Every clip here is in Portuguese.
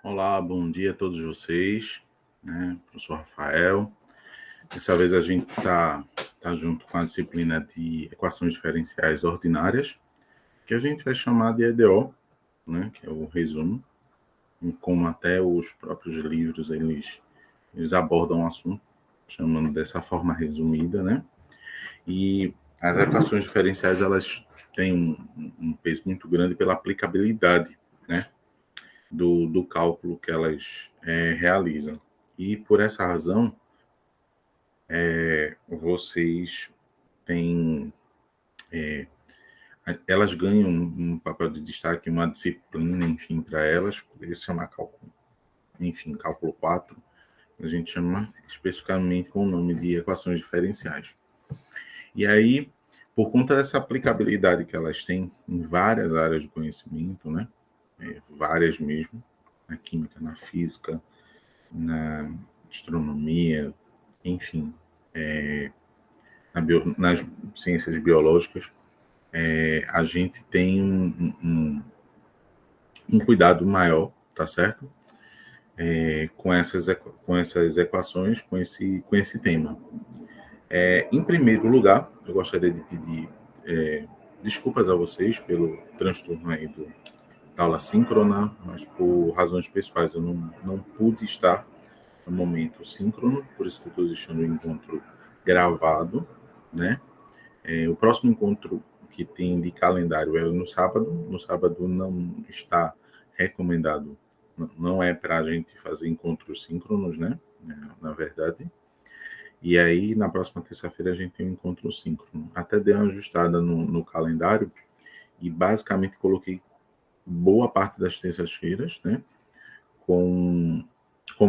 Olá, bom dia a todos vocês, né? Professor Rafael. Dessa vez a gente tá junto com a disciplina de equações diferenciais ordinárias, que a gente vai chamar de EDO, né? Que é o resumo, em como até os próprios livros eles abordam o assunto, chamando dessa forma resumida, né? E as equações diferenciais elas têm um peso muito grande pela aplicabilidade, né? Do cálculo que elas realizam. E por essa razão, vocês têm. Elas ganham um papel de destaque, uma disciplina, enfim, para elas, poderia se chamar cálculo, enfim, cálculo 4, a gente chama especificamente com o nome de equações diferenciais. E aí, por conta dessa aplicabilidade que elas têm em várias áreas de conhecimento, né? Várias mesmo, na química, na física, na astronomia, enfim, nas ciências biológicas, a gente tem um cuidado maior, tá certo? Com essas equações, com esse tema. Em primeiro lugar, eu gostaria de pedir desculpas a vocês pelo transtorno aí da aula síncrona, mas por razões pessoais eu não pude estar no momento síncrono, por isso que eu estou deixando o encontro gravado, né? O próximo encontro que tem de calendário é no sábado. No sábado não está recomendado, não é para a gente fazer encontros síncronos, né? Na verdade. E aí, na próxima terça-feira, a gente tem um encontro síncrono. Até dei uma ajustada no calendário e basicamente coloquei boa parte das terças-feiras, né? Como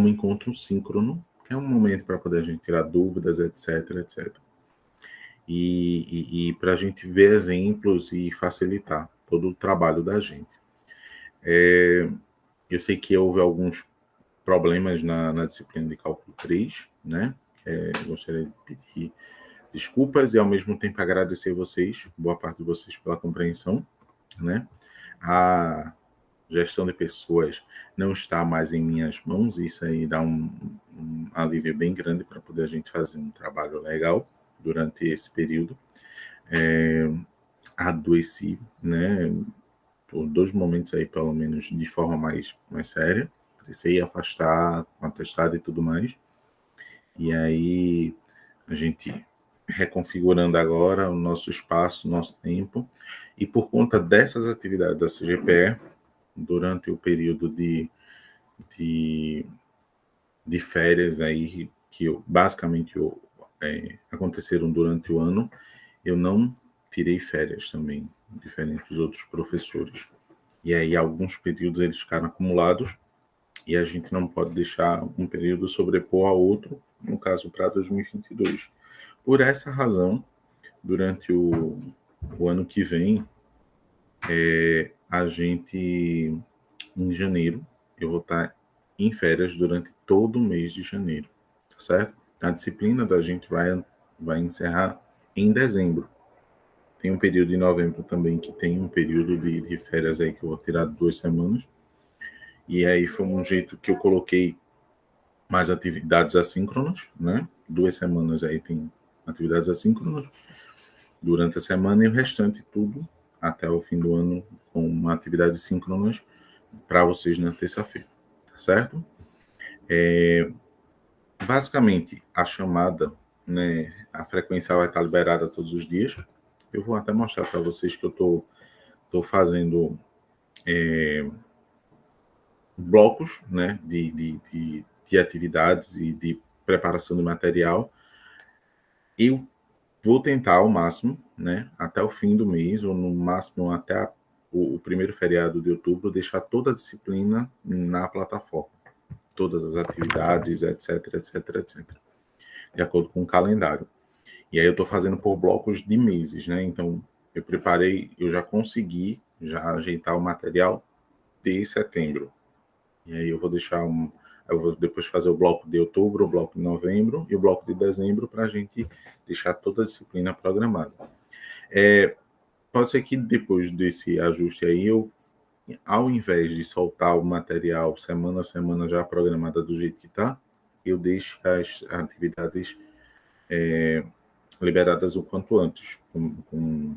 encontro síncrono, que é um momento para poder a gente tirar dúvidas, etc, etc. E para a gente ver exemplos e facilitar todo o trabalho da gente. Eu sei que houve alguns problemas na disciplina de cálculo 3, né? Gostaria de pedir desculpas e ao mesmo tempo agradecer vocês, boa parte de vocês pela compreensão, né? A gestão de pessoas não está mais em minhas mãos, isso aí dá um alívio bem grande para poder a gente fazer um trabalho legal durante esse período. Adoeci, né, por 2 momentos aí, pelo menos, de forma mais séria. Precisei afastar com atestado e tudo mais. E aí, a gente reconfigurando agora o nosso espaço, o nosso tempo. E por conta dessas atividades da CGPE, durante o período de, de férias aí, que basicamente aconteceram durante o ano, eu não tirei férias também, diferente dos outros professores. E aí alguns períodos eles ficaram acumulados e a gente não pode deixar um período sobrepor a outro, no caso para 2022. Por essa razão, durante o ano que vem, a gente, em janeiro, eu vou estar em férias durante todo o mês de janeiro, tá certo? A disciplina da gente vai encerrar em dezembro. Tem um período em novembro também que tem um período de férias aí que eu vou tirar 2 semanas. E aí foi um jeito que eu coloquei mais atividades assíncronas, né? 2 semanas aí tem atividades assíncronas durante a semana e o restante tudo até o fim do ano com atividades síncronas para vocês na terça-feira, tá certo? Basicamente, a chamada, né, a frequência vai estar liberada todos os dias. Eu vou até mostrar para vocês que eu tô fazendo blocos, né, de atividades e de preparação do material. Eu vou tentar ao máximo, né, até o fim do mês, ou no máximo até o primeiro feriado de outubro, deixar toda a disciplina na plataforma. Todas as atividades, etc, etc, etc. De acordo com o calendário. E aí eu estou fazendo por blocos de meses, né? Então, eu já consegui já ajeitar o material de setembro. E aí eu vou depois fazer o bloco de outubro, o bloco de novembro e o bloco de dezembro para a gente deixar toda a disciplina programada. Pode ser que depois desse ajuste aí eu ao invés de soltar o material semana a semana já programada do jeito que está, eu deixo as atividades liberadas o quanto antes, com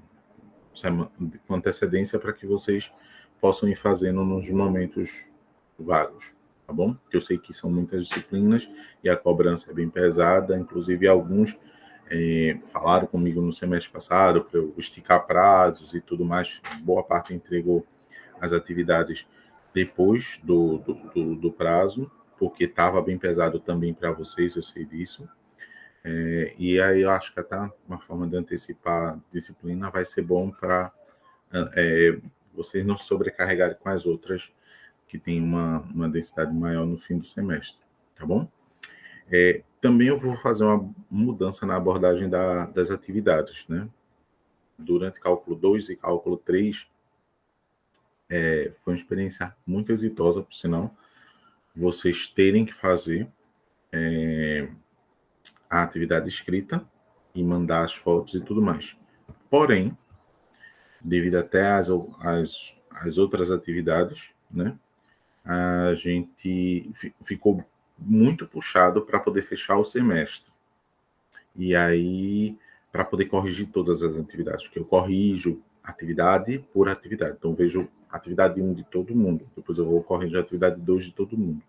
antecedência, para que vocês possam ir fazendo nos momentos vagos, tá bom? Porque eu sei que são muitas disciplinas e a cobrança é bem pesada, inclusive alguns falaram comigo no semestre passado para eu esticar prazos e tudo mais. Boa parte entregou as atividades depois do prazo, porque estava bem pesado também para vocês, eu sei disso. E aí eu acho que até uma forma de antecipar a disciplina vai ser bom para vocês não se sobrecarregarem com as outras que tem uma densidade maior no fim do semestre, tá bom? Também eu vou fazer uma mudança na abordagem das atividades, né? Durante cálculo 2 e cálculo 3, foi uma experiência muito exitosa, por sinal, vocês terem que fazer a atividade escrita e mandar as fotos e tudo mais. Porém, devido até às outras atividades, né, a gente ficou muito puxado para poder fechar o semestre. E aí, para poder corrigir todas as atividades, porque eu corrijo atividade por atividade. Então, vejo atividade 1 de todo mundo, depois eu vou corrigir a atividade 2 de todo mundo.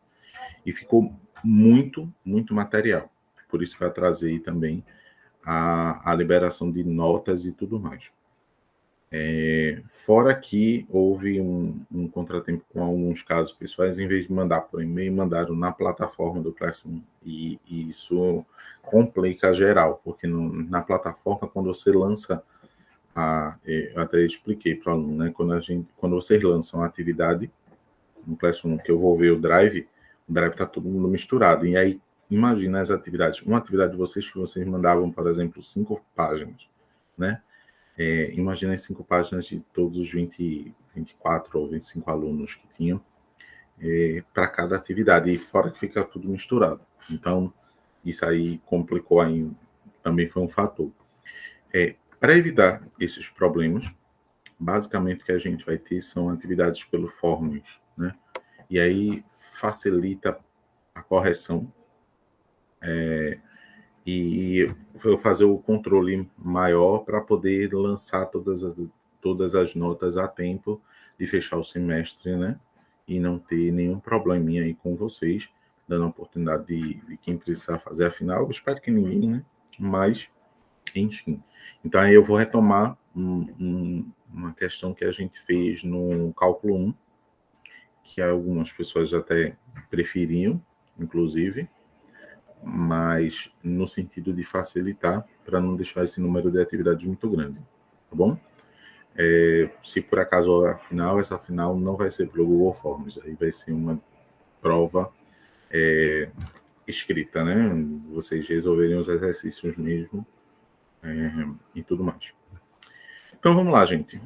E ficou muito, muito material. Por isso que eu atrasei também a liberação de notas e tudo mais. Fora que houve um contratempo com alguns casos pessoais, em vez de mandar por e-mail, mandaram na plataforma do Classroom, e isso complica geral, porque na plataforma, quando você lança eu até expliquei para o aluno, né? Quando vocês lançam a atividade no Classroom, que eu vou ver o Drive está todo mundo misturado, e aí imagina as atividades, uma atividade de vocês que vocês mandavam, por exemplo, 5 páginas, né? Imagina as 5 páginas de todos os 24 ou 25 alunos que tinham para cada atividade, e fora que fica tudo misturado. Então, isso aí complicou aí, também foi um fator. Para evitar esses problemas, basicamente o que a gente vai ter são atividades pelo Forms, né? E aí facilita a correção e eu fazer o controle maior para poder lançar todas as notas a tempo de fechar o semestre, né? E não ter nenhum probleminha aí com vocês, dando a oportunidade de quem precisar fazer a final. Eu espero que ninguém, né? Mas, enfim. Então, aí eu vou retomar uma questão que a gente fez no cálculo 1, que algumas pessoas até preferiam, inclusive, mas no sentido de facilitar, para não deixar esse número de atividades muito grande, tá bom? Se por acaso essa final não vai ser pelo Google Forms, aí vai ser uma prova escrita, né? Vocês resolverem os exercícios mesmo e tudo mais. Então vamos lá, gente.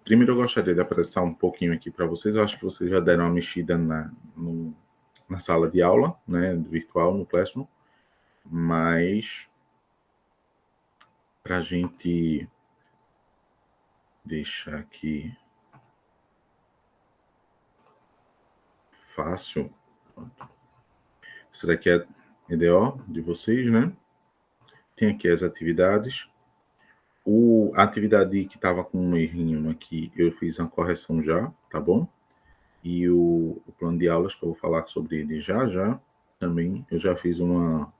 Primeiro eu gostaria de apresentar um pouquinho aqui para vocês. Eu acho que vocês já deram uma mexida na sala de aula, né, virtual, no Classroom, mas para a gente deixar aqui fácil, essa daqui é a EDO de vocês, né? Tem aqui as atividades. A atividade que estava com um errinho aqui, eu fiz uma correção já, tá bom? E o plano de aulas, que eu vou falar sobre ele já, também eu já fiz uma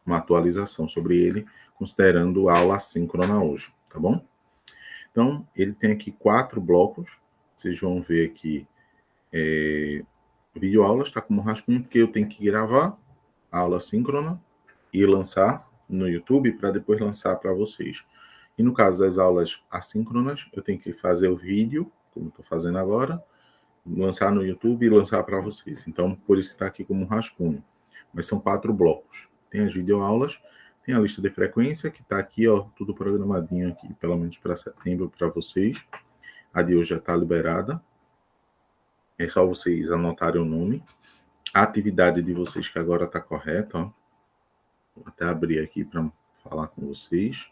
atualização sobre ele, considerando a aula assíncrona hoje, tá bom? Então, ele tem aqui 4 blocos, vocês vão ver aqui, videoaulas, está como rascunho, porque eu tenho que gravar a aula síncrona e lançar no YouTube para depois lançar para vocês. E no caso das aulas assíncronas, eu tenho que fazer o vídeo, como estou fazendo agora, lançar no YouTube e lançar para vocês. Então, por isso que está aqui como um rascunho. Mas são 4 blocos. Tem as videoaulas, tem a lista de frequência, que está aqui, ó, tudo programadinho aqui, pelo menos para setembro, para vocês. A de hoje já está liberada. É só vocês anotarem o nome. A atividade de vocês, que agora está correta, ó. Vou até abrir aqui para falar com vocês.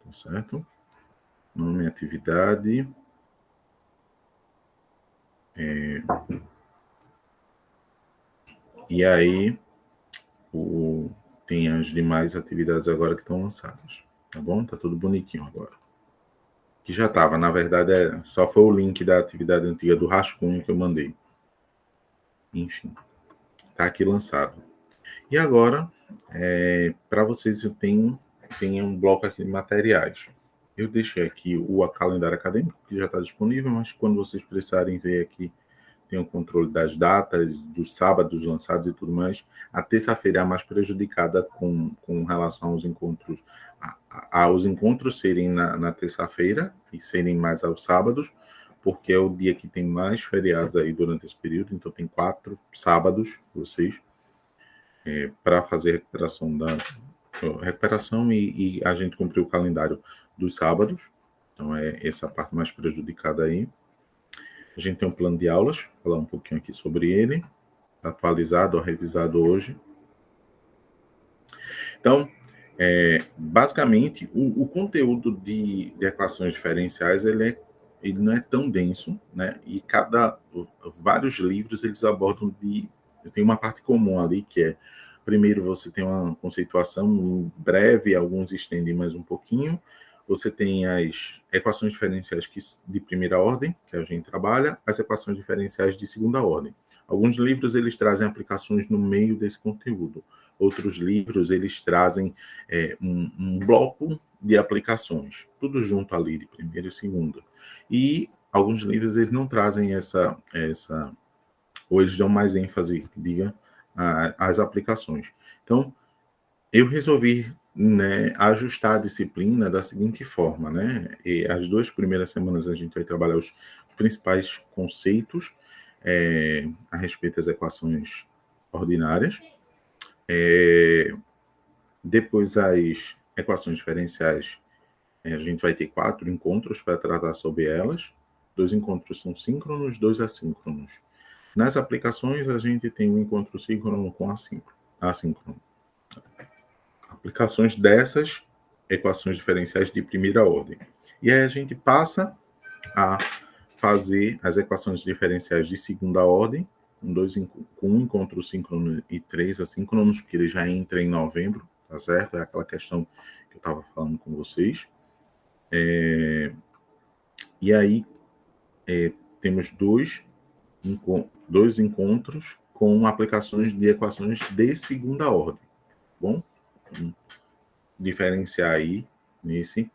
Tá certo? Nome, atividade. E aí tem as demais atividades agora que estão lançadas. Tá bom? Tá tudo bonitinho agora. Que já estava, na verdade, só foi o link da atividade antiga do rascunho que eu mandei. Enfim, tá aqui lançado. E agora, para vocês, eu tenho um bloco aqui de materiais. Eu deixei aqui o calendário acadêmico, que já está disponível, mas quando vocês precisarem ver aqui, tem o controle das datas, dos sábados lançados e tudo mais. A terça-feira é a mais prejudicada com relação aos encontros, aos encontros serem na terça-feira e serem mais aos sábados, porque é o dia que tem mais feriados aí durante esse período, então tem 4 sábados, vocês, para fazer recuperação e a gente cumpriu o calendário dos sábados, então é essa parte mais prejudicada aí. A gente tem um plano de aulas, vou falar um pouquinho aqui sobre ele, atualizado ou revisado hoje. Então, basicamente, o conteúdo de equações diferenciais, ele não é tão denso, né? E vários livros, eles abordam tem uma parte comum ali, que é, primeiro você tem uma conceituação breve, alguns estendem mais um pouquinho, você tem as equações diferenciais de primeira ordem, que a gente trabalha, as equações diferenciais de segunda ordem. Alguns livros, eles trazem aplicações no meio desse conteúdo. Outros livros, eles trazem um bloco de aplicações, tudo junto ali, de primeira e segunda. E alguns livros, eles não trazem ou eles dão mais ênfase, diga, às aplicações. Então, eu resolvi, né, ajustar a disciplina da seguinte forma, né? E as 2 primeiras semanas a gente vai trabalhar os principais conceitos a respeito das equações ordinárias. Depois, as equações diferenciais, a gente vai ter 4 encontros para tratar sobre elas. 2 encontros são síncronos, 2 assíncronos. Nas aplicações, a gente tem um encontro síncrono com assíncrono. Aplicações dessas equações diferenciais de primeira ordem. E aí a gente passa a fazer as equações diferenciais de segunda ordem, com um encontro síncrono e 3 assíncronos, porque ele já entra em novembro, tá certo? É aquela questão que eu estava falando com vocês. E aí temos dois encontros com aplicações de equações de segunda ordem. Bom, diferenciar aí nesse.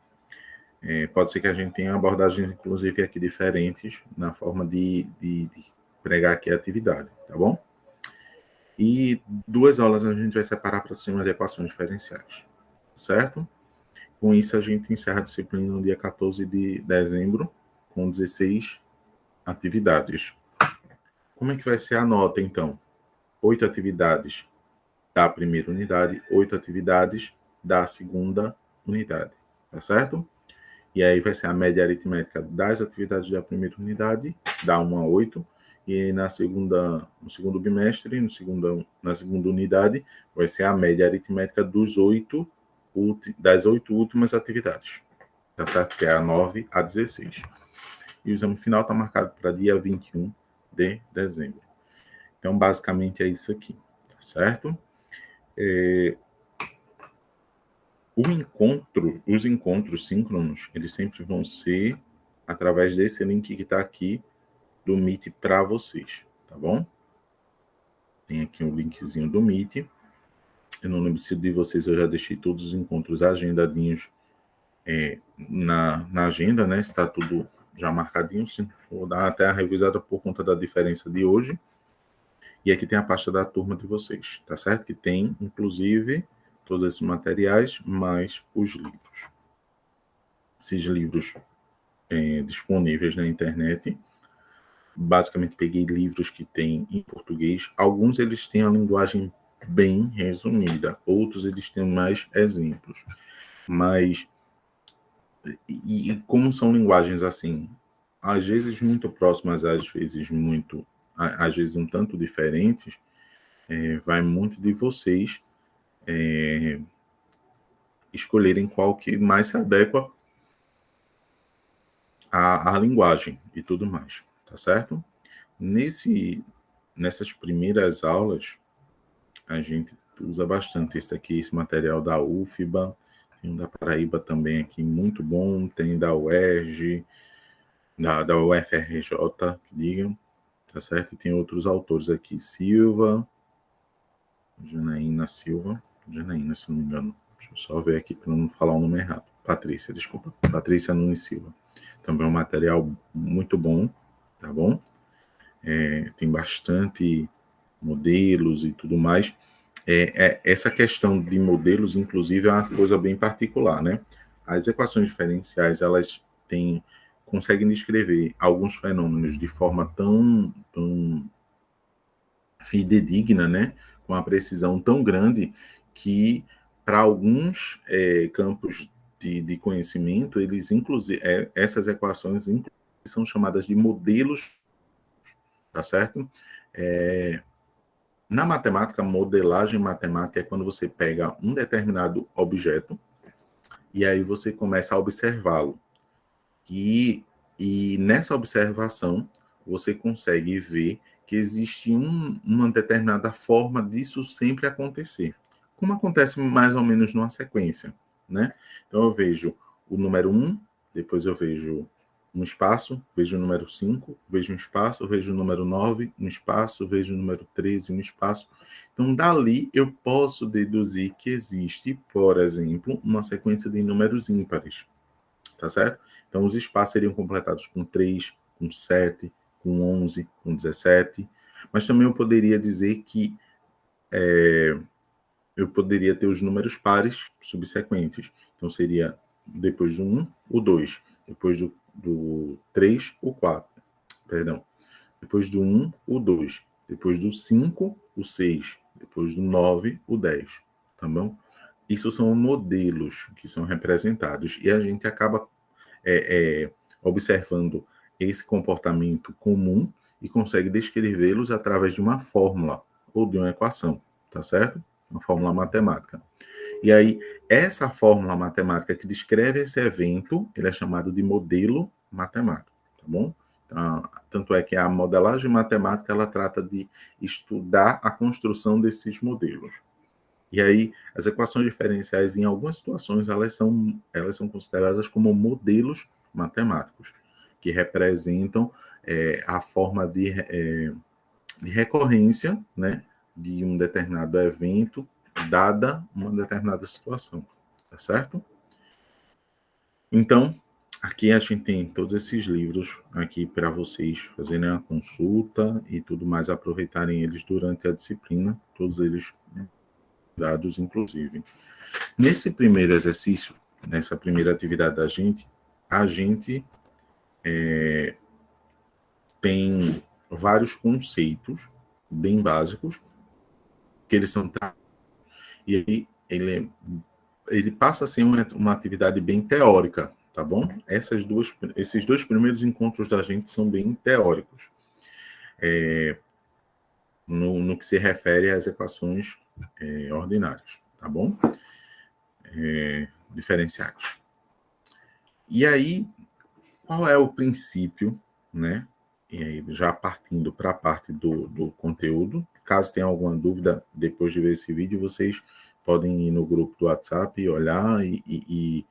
Pode ser que a gente tenha abordagens, inclusive, aqui diferentes na forma de pregar aqui a atividade, tá bom? E 2 aulas a gente vai separar para cima de equações diferenciais, certo? Com isso, a gente encerra a disciplina no dia 14 de dezembro, com 16 atividades. Como é que vai ser a nota, então? 8 atividades da primeira unidade, 8 atividades da segunda unidade, tá certo? E aí vai ser a média aritmética das atividades da primeira unidade, da 1 a 8, e no segundo bimestre, na segunda unidade, vai ser a média aritmética das 8 últimas atividades, tá certo? Que é a 9 a 16. E o exame final está marcado para dia 21 de dezembro. Então, basicamente, é isso aqui, tá certo? Os encontros síncronos, eles sempre vão ser através desse link que está aqui do Meet para vocês, tá bom? Tem aqui um linkzinho do Meet. Eu não lembro se de vocês eu já deixei todos os encontros agendadinhos na agenda, né? Está tudo já marcadinho. Sim. Vou dar até a revisada por conta da diferença de hoje. E aqui tem a pasta da turma de vocês, tá certo? Que tem, inclusive, todos esses materiais, mais os livros. Esses livros disponíveis na internet. Basicamente, peguei livros que tem em português. Alguns, eles têm a linguagem bem resumida. Outros, eles têm mais exemplos. Mas, e como são linguagens assim, às vezes muito próximas, às vezes um tanto diferentes, vai muito de vocês escolherem qual que mais se adequa à linguagem e tudo mais, tá certo? Nessas primeiras aulas, a gente usa bastante esse material da UFBA, tem um da Paraíba também aqui, muito bom, tem da UERJ, da UFRJ, que digam, tá certo? E tem outros autores aqui, Janaína Silva, se não me engano, deixa eu só ver aqui para não falar o nome errado, Patrícia Nunes Silva, também é um material muito bom, tá bom? Tem bastante modelos e tudo mais. Essa questão de modelos, inclusive, é uma coisa bem particular, né? As equações diferenciais, elas conseguem descrever alguns fenômenos de forma tão fidedigna, né? Com uma precisão tão grande que, para alguns campos de conhecimento, eles, inclusive, essas equações são chamadas de modelos, tá certo? Na matemática, modelagem matemática é quando você pega um determinado objeto e aí você começa a observá-lo. E nessa observação, você consegue ver que existe uma determinada forma disso sempre acontecer. Como acontece mais ou menos numa sequência, né? Então eu vejo o número 1, depois eu vejo um espaço, vejo o número 5, vejo um espaço, vejo o número 9, um espaço, vejo o número 13, um espaço. Então, dali eu posso deduzir que existe, por exemplo, uma sequência de números ímpares, tá certo? Então, os espaços seriam completados com 3, com 7, com 11, com 17, mas também eu poderia dizer que eu poderia ter os números pares subsequentes. Então, seria depois do 1, o 2, depois do 3, o 4, perdão, depois do 1, o 2, depois do 5, o 6, depois do 9, o 10, tá bom? Isso são modelos que são representados e a gente acaba observando esse comportamento comum e consegue descrevê-los através de uma fórmula ou de uma equação, tá certo? Uma fórmula matemática. E aí, essa fórmula matemática que descreve esse evento, ele é chamado de modelo matemático, tá bom? Então, tanto é que a modelagem matemática, ela trata de estudar a construção desses modelos. E aí, as equações diferenciais, em algumas situações, elas são consideradas como modelos matemáticos, que representam a forma de recorrência, né, de um determinado evento, dada uma determinada situação, tá certo? Então, aqui a gente tem todos esses livros aqui para vocês fazerem a consulta e tudo mais, aproveitarem eles durante a disciplina, todos eles dados, inclusive. Nesse primeiro exercício, nessa primeira atividade da gente, a gente tem vários conceitos bem básicos, que eles são... E aí ele passa a ser uma atividade bem teórica, tá bom? Esses dois primeiros encontros da gente são bem teóricos, no que se refere às equações ordinárias, tá bom? Diferenciais. E aí, qual é o princípio, né? E aí, já partindo para a parte do conteúdo, caso tenha alguma dúvida depois de ver esse vídeo, vocês podem ir no grupo do WhatsApp e olhar e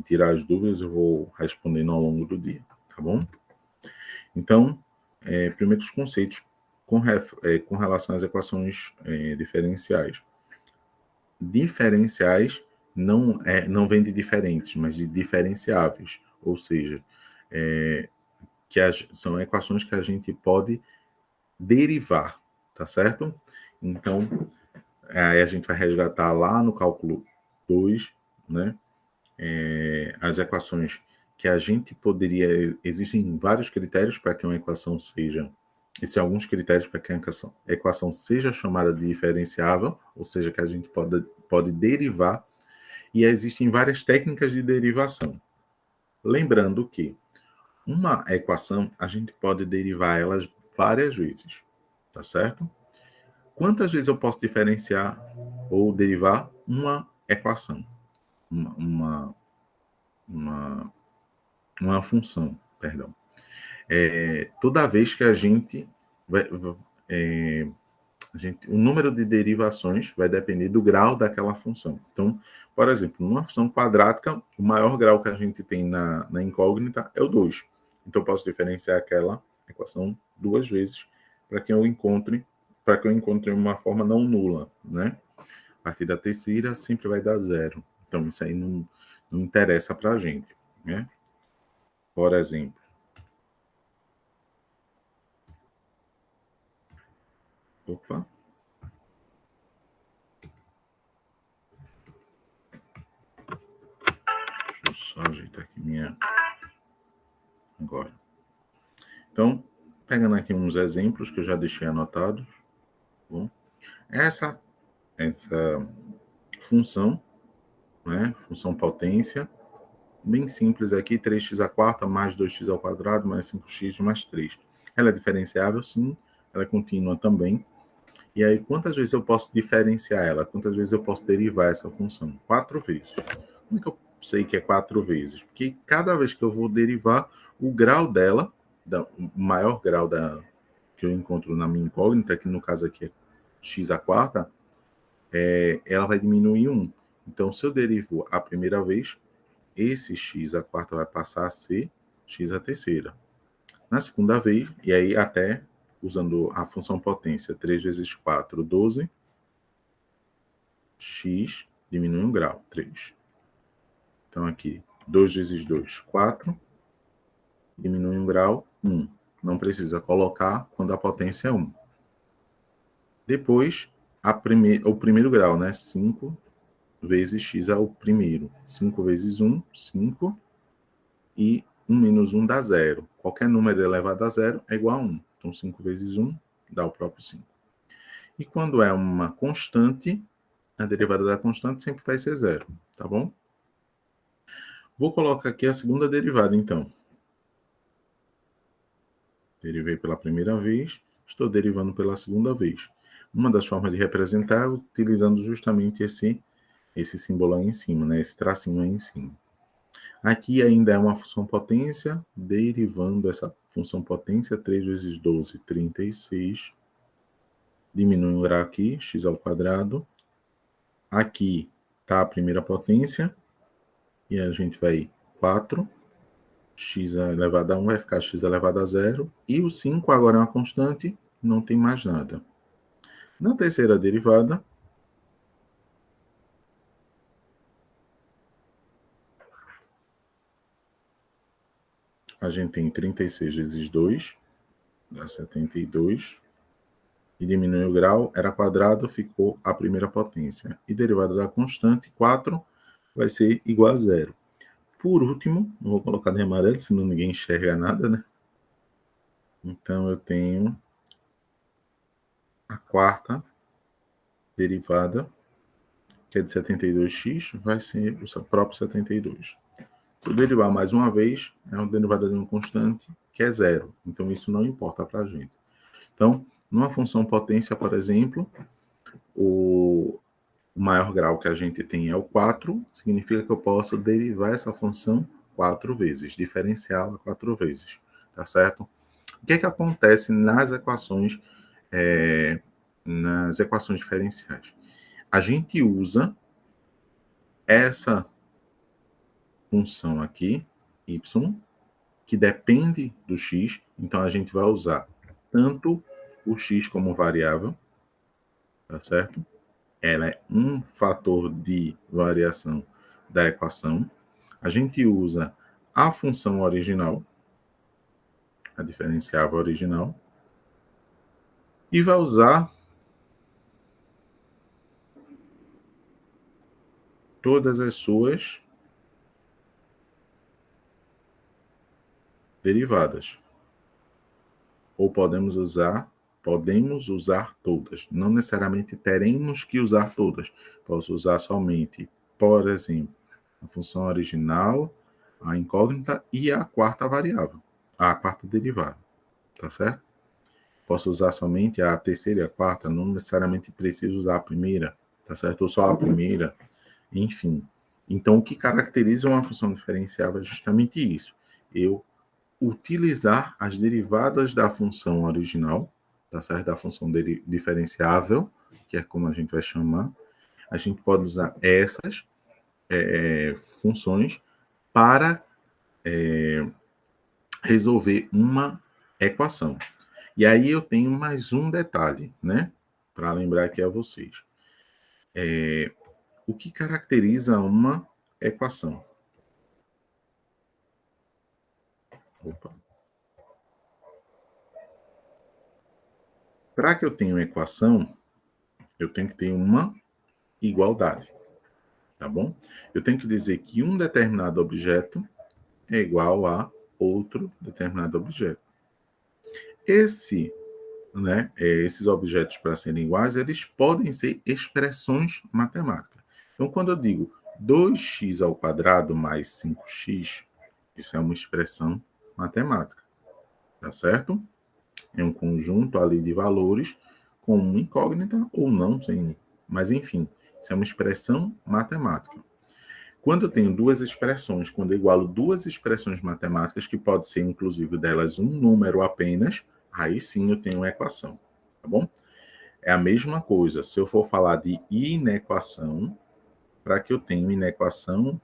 tirar as dúvidas, eu vou respondendo ao longo do dia, tá bom? Então, primeiro os conceitos com relação às equações diferenciais. Diferenciais não vem de diferentes, mas de diferenciáveis, ou seja, são equações que a gente pode derivar, tá certo? Então, aí a gente vai resgatar lá no cálculo 2, né? As equações que a gente poderia... Existem vários critérios para que uma equação seja... Existem alguns critérios para que a equação seja chamada de diferenciável, ou seja, que a gente pode derivar, e existem várias técnicas de derivação. Lembrando que uma equação, a gente pode derivar elas várias vezes, tá certo? Quantas vezes eu posso diferenciar ou derivar uma equação? Uma função, perdão. Toda vez que a gente o número de derivações vai depender do grau daquela função. Então, por exemplo, numa função quadrática, o maior grau que a gente tem na incógnita é o 2. Então, eu posso diferenciar aquela equação duas vezes para que eu encontre uma forma não nula, né? A partir da terceira sempre vai dar zero. Então, isso aí não interessa para a gente, né? Por exemplo, opa, deixa eu só ajeitar aqui minha agora. Então, pegando aqui uns exemplos que eu já deixei anotados, bom, essa função, né, função potência, bem simples aqui, 3x à quarta mais 2x ao quadrado mais 5x mais 3. Ela é diferenciável? Sim. Ela é contínua também. E aí, quantas vezes eu posso diferenciar ela? Quantas vezes eu posso derivar essa função? 4 vezes. Como é que eu sei que é 4 vezes? Porque cada vez que eu vou derivar, o grau dela, o maior grau que eu encontro na minha incógnita, que no caso aqui é x à quarta, ela vai diminuir 1. Então, se eu derivo a primeira vez, esse x à quarta vai passar a ser x à terceira. Na segunda vez, e aí até usando a função potência, 3 vezes 4, 12, x diminui 1 grau, 3. Então aqui, 2 vezes 2, 4, diminui 1 grau, 1. Não precisa colocar quando a potência é 1. Depois, o primeiro grau, né? 5 vezes x é o primeiro. 5 vezes 1, 5. E 1 menos 1 dá 0. Qualquer número elevado a 0 é igual a 1. Então, 5 vezes 1 dá o próprio 5. E quando é uma constante, a derivada da constante sempre vai ser 0, tá bom? Vou colocar aqui a segunda derivada, então. Derivei pela primeira vez, estou derivando pela segunda vez. Uma das formas de representar é utilizando justamente esse símbolo aí em cima, né? Esse tracinho aí em cima. Aqui ainda é uma função potência, derivando essa função potência, 3 vezes 12, 36. Diminui o grau aqui, x ao quadrado. Aqui está a primeira potência, e a gente vai 4, x elevado a 1 vai ficar x elevado a 0, e o 5 agora é uma constante, não tem mais nada. Na terceira derivada, a gente tem 36 vezes 2, dá 72, e diminui o grau, era quadrado, ficou a primeira potência. E derivada da constante, 4, vai ser igual a 0. Por último, não vou colocar em amarelo, senão ninguém enxerga nada, né? Então, eu tenho a quarta derivada, que é de 72x, vai ser o seu próprio 72. Se eu derivar mais uma vez, é uma derivada de uma constante, que é 0. Então, isso não importa para a gente. Então, numa função potência, por exemplo, o maior grau que a gente tem é o 4, significa que eu posso derivar essa função 4 vezes, diferenciá-la 4 vezes, tá certo? O que é que acontece nas equações diferenciais? A gente usa essa função aqui, y, que depende do x, então a gente vai usar tanto o x como variável, tá certo? Ela é um fator de variação da equação. A gente usa a função original, a diferenciável original, e vai usar todas as suas derivadas. Ou podemos usar todas. Não necessariamente teremos que usar todas. Posso usar somente, por exemplo, a função original, a incógnita e a quarta variável, a quarta derivada, tá certo? Posso usar somente a terceira e a quarta, não necessariamente preciso usar a primeira, tá certo? Ou só a primeira, enfim. Então, o que caracteriza uma função diferenciável é justamente isso. Eu utilizar as derivadas da função original tá certo? Da função diferenciável, que é como a gente vai chamar, a gente pode usar essas funções para resolver uma equação. E aí eu tenho mais um detalhe, né? Para lembrar aqui a vocês. O que caracteriza uma equação? Opa. Para que eu tenha uma equação, eu tenho que ter uma igualdade, tá bom? Eu tenho que dizer que um determinado objeto é igual a outro determinado objeto. Esses objetos, para serem iguais, eles podem ser expressões matemáticas. Então, quando eu digo 2x ao quadrado mais 5x, isso é uma expressão matemática, tá certo? É um conjunto ali de valores com uma incógnita ou não, sem, mas enfim, isso é uma expressão matemática. Quando eu tenho duas expressões, quando eu igualo duas expressões matemáticas, que pode ser inclusive delas um número apenas, aí sim eu tenho uma equação, tá bom? É a mesma coisa, se eu for falar de inequação, para que eu tenha inequação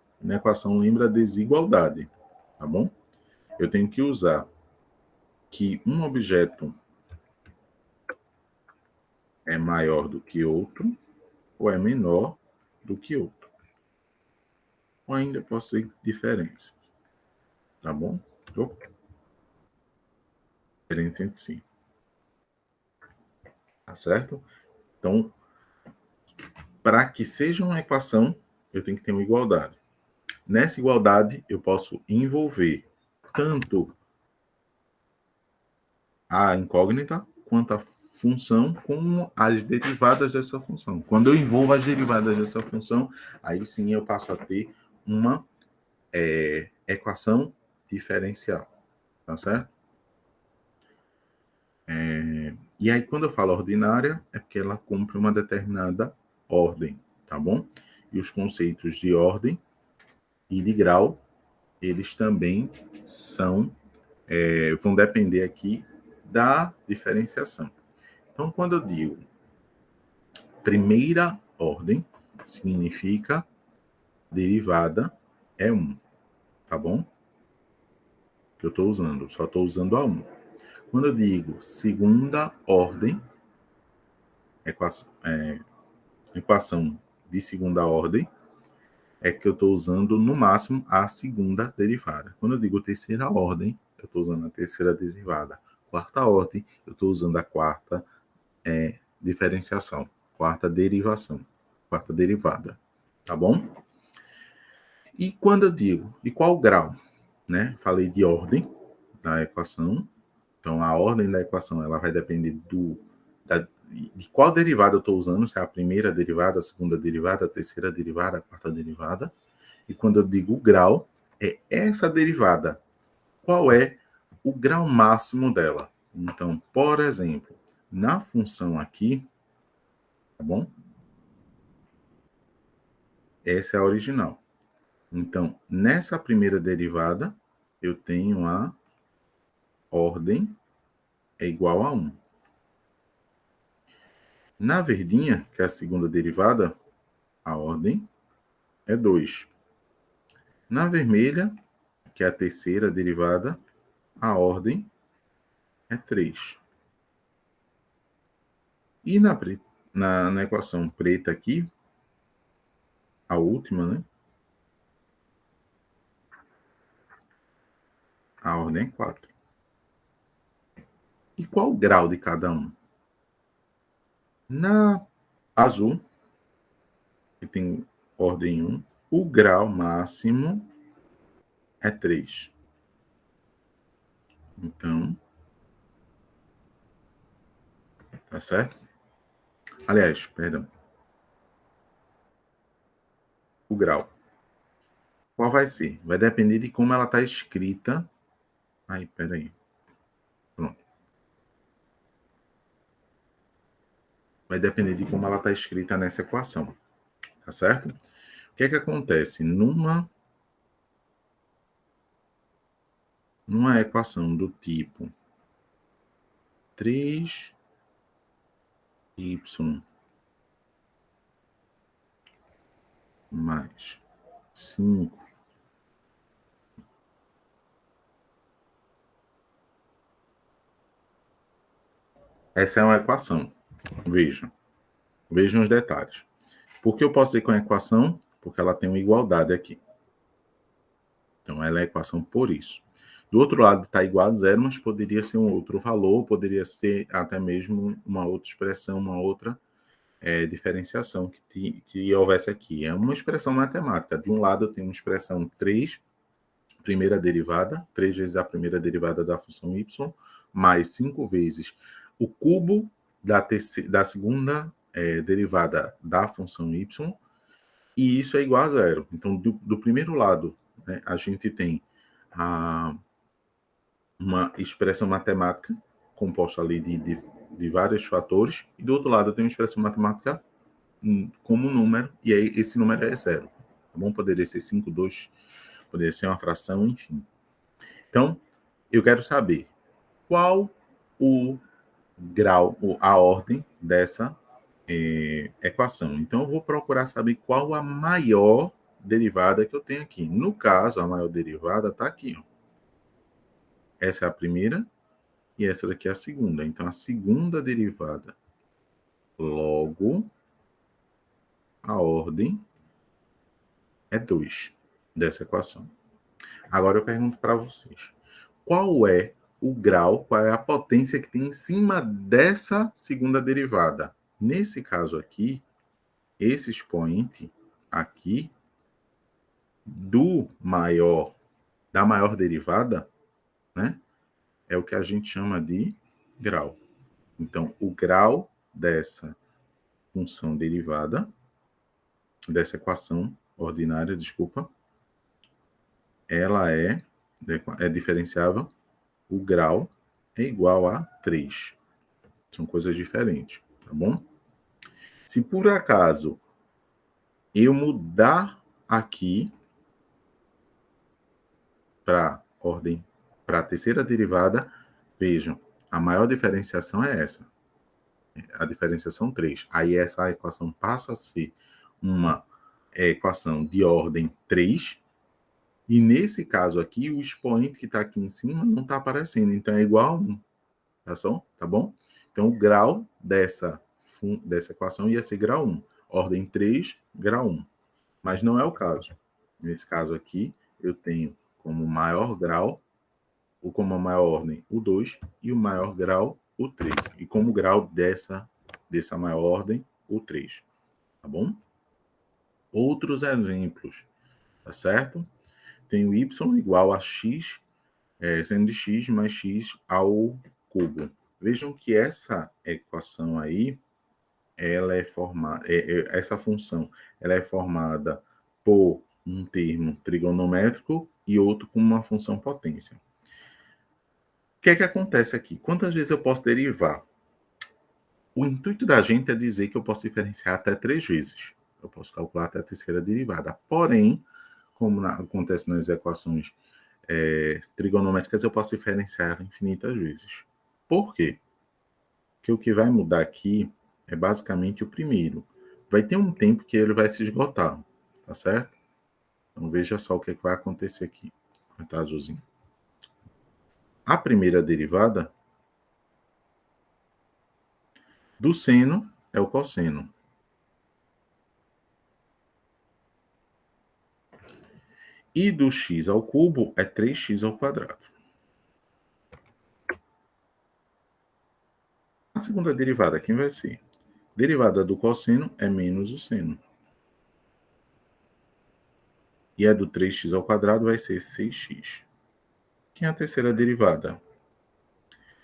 lembra desigualdade, tá bom? Eu tenho que usar que um objeto é maior do que outro ou é menor do que outro. Ou ainda possui diferença, tá bom? Diferença entre si, tá certo? Então, para que seja uma equação, eu tenho que ter uma igualdade. Nessa igualdade, eu posso envolver tanto a incógnita quanto a função com as derivadas dessa função. Quando eu envolvo as derivadas dessa função, aí sim eu passo a ter uma equação diferencial, tá certo? E aí, quando eu falo ordinária, é porque ela cumpre uma determinada ordem, tá bom? E os conceitos de ordem e de grau, eles também vão depender aqui da diferenciação. Então, quando eu digo primeira ordem, significa derivada é 1, tá bom? Que eu estou usando, só estou usando a 1. Quando eu digo segunda ordem, equação de segunda ordem, é que eu estou usando no máximo a segunda derivada. Quando eu digo terceira ordem, eu estou usando a terceira derivada. Quarta ordem, eu estou usando a quarta diferenciação, quarta derivação, quarta derivada, tá bom? E quando eu digo, e qual o grau? Né? Falei de ordem da equação, então a ordem da equação ela vai depender de qual derivada eu estou usando, se é a primeira derivada, a segunda derivada, a terceira derivada, a quarta derivada. E quando eu digo grau, é essa derivada. Qual é o grau máximo dela? Então, por exemplo, na função aqui, tá bom? Essa é a original. Então, nessa primeira derivada, eu tenho a ordem é igual a 1. Na verdinha, que é a segunda derivada, a ordem é 2. Na vermelha, que é a terceira derivada, a ordem é 3. E na equação preta aqui, a última, né? A ordem é 4. E qual o grau de cada um? Na azul, que tem ordem 1, o grau máximo é 3. Então, tá certo? Aliás, perdão. O grau. Qual vai ser? Vai depender de como ela está escrita. Aí, peraí. Pronto. Vai depender de como ela está escrita nessa equação. Tá certo? O que é que acontece? Numa equação do tipo 3 y mais 5. Essa é uma equação. Vejam. Vejam os detalhes. Por que eu posso dizer que é uma equação? Porque ela tem uma igualdade aqui. Então, ela é equação por isso. Do outro lado está igual a zero, mas poderia ser um outro valor, poderia ser até mesmo uma outra expressão, uma outra diferenciação que houvesse aqui. É uma expressão matemática. De um lado eu tenho uma expressão 3, primeira derivada, 3 vezes a primeira derivada da função y, mais 5 vezes o cubo da segunda derivada da função y, e isso é igual a zero. Então, do primeiro lado, né, a gente tem uma expressão matemática composta ali de vários fatores, e do outro lado eu tenho uma expressão matemática como um número, e aí esse número é zero. Tá bom? Poderia ser 5, 2, poderia ser uma fração, enfim. Então, eu quero saber qual o grau, a ordem dessa equação. Então, eu vou procurar saber qual a maior derivada que eu tenho aqui. No caso, a maior derivada está aqui. Ó. Essa é a primeira e essa daqui é a segunda. Então, a segunda derivada, logo, a ordem é 2 dessa equação. Agora eu pergunto para vocês, qual é o grau, qual é a potência que tem em cima dessa segunda derivada? Nesse caso aqui, esse expoente aqui da maior derivada, né, é o que a gente chama de grau. Então, o grau dessa função derivada, dessa equação ordinária, desculpa, ela é diferenciável, o grau é igual a 3. São coisas diferentes, tá bom? Se por acaso eu mudar aqui para a terceira derivada, vejam, a maior diferenciação é essa. A diferenciação 3. Aí essa equação passa a ser uma equação de ordem 3, e nesse caso aqui, o expoente que está aqui em cima não está aparecendo, então é igual a 1. Tá bom? Então, o grau dessa equação ia ser grau 1. Ordem 3, grau 1. Mas não é o caso. Nesse caso aqui, eu tenho como maior grau, ou como a maior ordem, o 2, e o maior grau, o 3. E como grau dessa maior ordem, o 3. Tá bom? Outros exemplos, tá certo? Tenho y igual a x, seno de x mais x ao cubo. Vejam que essa equação aí, ela é formada, essa função, ela é formada por um termo trigonométrico e outro com uma função potência. O que é que acontece aqui? Quantas vezes eu posso derivar? O intuito da gente é dizer que eu posso diferenciar até 3 vezes. Eu posso calcular até a terceira derivada. Porém, como acontece nas equações trigonométricas, eu posso diferenciar infinitas vezes. Por quê? Porque o que vai mudar aqui é basicamente o primeiro. Vai ter um tempo que ele vai se esgotar, tá certo? Então veja só o que, é que vai acontecer aqui. Tá, azulzinho? A primeira derivada do seno é o cosseno. E do x ao cubo é 3x ao quadrado. A segunda derivada, quem vai ser? Derivada do cosseno é menos o seno. E a do 3x ao quadrado vai ser 6x. Quem é a terceira derivada?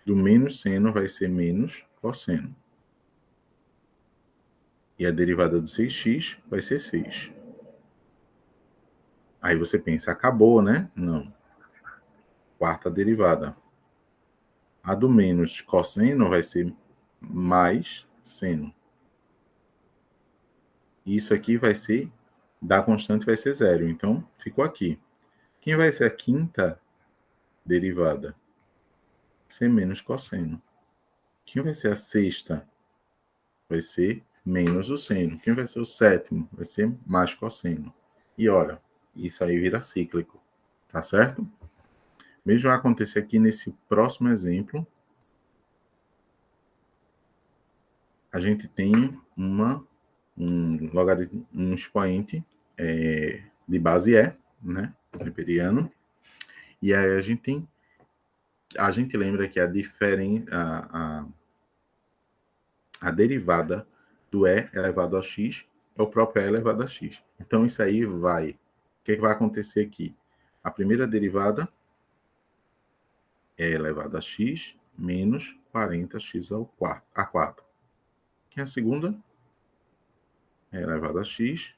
Do menos seno vai ser menos cosseno. E a derivada do 6x vai ser 6. Aí você pensa, acabou, né? Não. Quarta derivada. A do menos cosseno vai ser mais seno. Isso aqui vai ser, da constante vai ser zero. Então, ficou aqui. Quem vai ser a quinta derivada? Vai ser menos cosseno. Quem vai ser a sexta? vai ser menos o seno. Quem vai ser o sétimo? Vai ser mais cosseno. E olha, isso aí vira cíclico, tá certo? Mesmo vai acontecer aqui nesse próximo exemplo, a gente tem um expoente de base E, né, neperiano, e aí a gente lembra que a derivada do E elevado a x é o próprio E elevado a x. Então, isso aí vai... O que vai acontecer aqui? A primeira derivada é elevado a x menos 40x a 4. E a segunda é elevado a x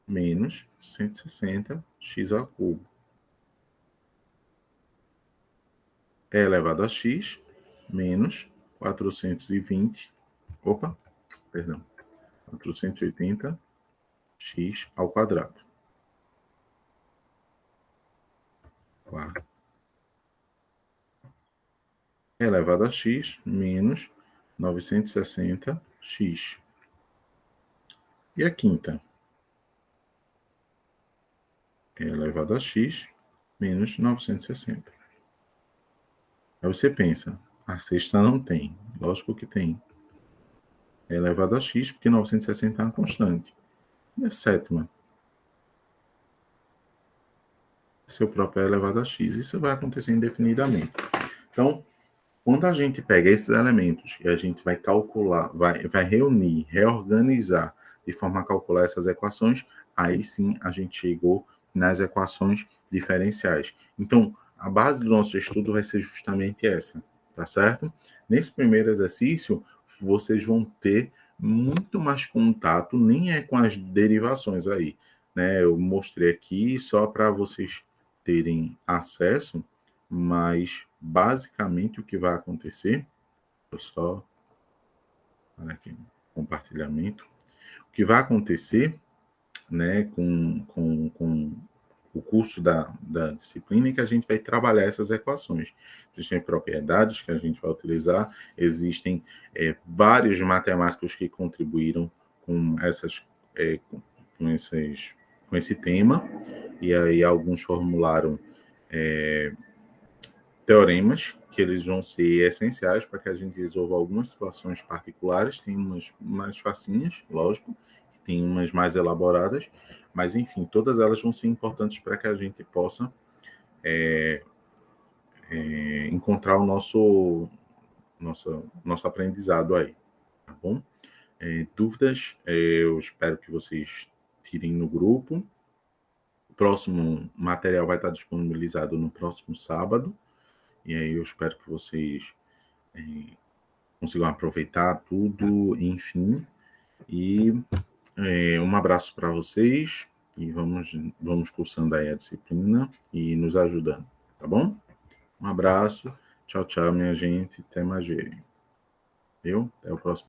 menos 160x ao cubo. É elevado a x menos 420, perdão, 480x ao quadrado. É elevado a x menos 960x. E a quinta? É elevado a x menos 960. Aí você pensa, a sexta não tem. Lógico que tem. É elevado a x, porque 960 é uma constante. E a sétima? Seu próprio é elevado a x. Isso vai acontecer indefinidamente. Então, quando a gente pega esses elementos e a gente vai calcular, vai reunir, reorganizar de forma a calcular essas equações, aí sim a gente chegou nas equações diferenciais. Então, a base do nosso estudo vai ser justamente essa, tá certo? Nesse primeiro exercício, vocês vão ter muito mais contato, nem é com as derivações aí, né? Eu mostrei aqui só para vocês terem acesso, mas basicamente o que vai acontecer, vou só olha aqui, compartilhamento, o que vai acontecer, né, com o curso da disciplina é que a gente vai trabalhar essas equações. Existem propriedades que a gente vai utilizar, existem vários matemáticos que contribuíram com com esse tema, e aí alguns formularam teoremas, que eles vão ser essenciais para que a gente resolva algumas situações particulares. Tem umas mais facinhas, lógico, tem umas mais elaboradas, mas enfim, todas elas vão ser importantes para que a gente possa encontrar o nosso aprendizado aí, tá bom? Dúvidas, eu espero que vocês tirem no grupo. O próximo material vai estar disponibilizado no próximo sábado, e aí eu espero que vocês consigam aproveitar tudo, enfim. E um abraço para vocês e vamos cursando aí a disciplina e nos ajudando, tá bom? Um abraço, tchau, tchau, minha gente, até mais ver. Até o próximo.